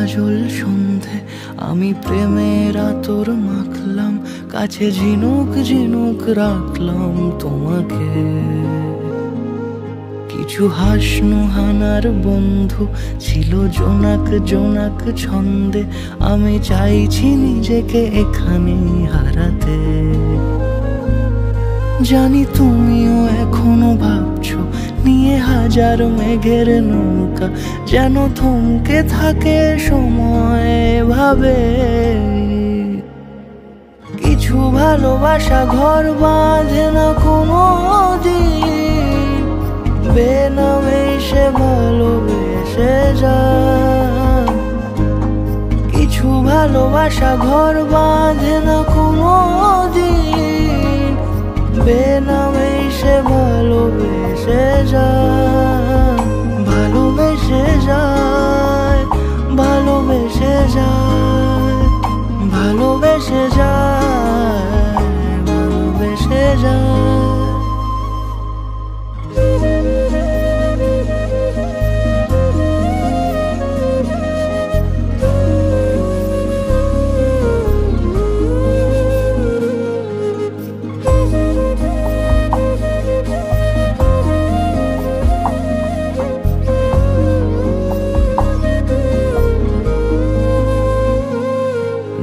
কাজল সন্ধে আমি প্রেমের আতর মাখলাম, কাছে ঝিনুক ঝিনুক রাখলাম তোমাকে। কিছু হাসনু হানার বন্ধু ছিল জোনাক জোনাক ছন্দে, আমি চাইছি নিজেকে এখানে হারাতে। জানি তুমিও এখনো ভাবছো নিয়ে হাজার মেঘের নৌকা, যেন থমকে থাকে সময় ভাবে। কিছু ভালোবাসা ঘর বাঁধে না কোনো দিন, বেনামে সে ভালোবেসে যায়। কিছু ভালোবাসা ঘর বাঁধে না কোনো দিন, বেনামে সে ভালোবেসে যায়। ভালোবেসে যায়, ভালোবেসে যায়, ভালোবেসে যায়, ভালোবেসে যায়।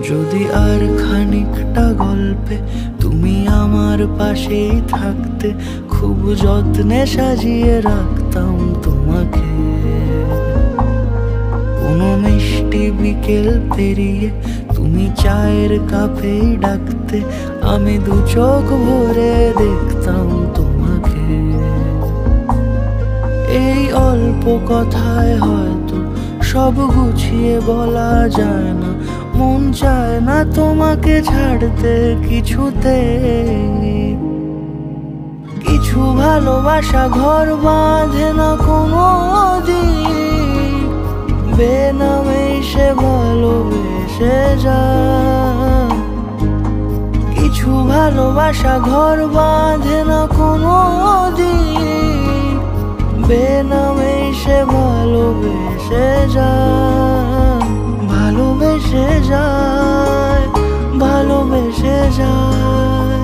যদি আর খানিকটা গল্পে তুমি আমার পাশেই থাকতে, খুব যত্নে সাজিয়ে রাখতাম তোমাকে। কোনো মিষ্টি বিকেল পেরিয়ে তুমি চায়ের কাপেই ডাকতে, আমি দু চোখ ভরে দেখতাম তোমাকে। এই অল্প কথায় হয়তো সব গুছিয়ে বলা যায় না, মন চায় না তোমাকে ছাড়তে কিছুতে। কিছু ভালোবাসা ঘর বাঁধে না কোনো দিন, বেনামে সে ভালোবেসে যায়। কিছু ভালোবাসা ঘর বাঁধে না কোনো দিন, বেনামে সে ভালোবেসে যায়। ভালোবেসে যায়, ভালোবেসে যায়,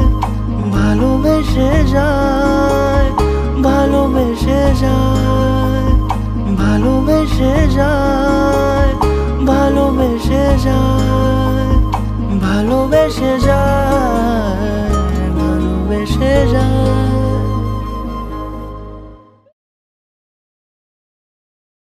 ভালোবেসে যায়, ভালোবেসে যায়, ভালোবেসে যায়, ভালোবেসে যায়, ভালোবেসে যায়, ভালোবেসে যায়।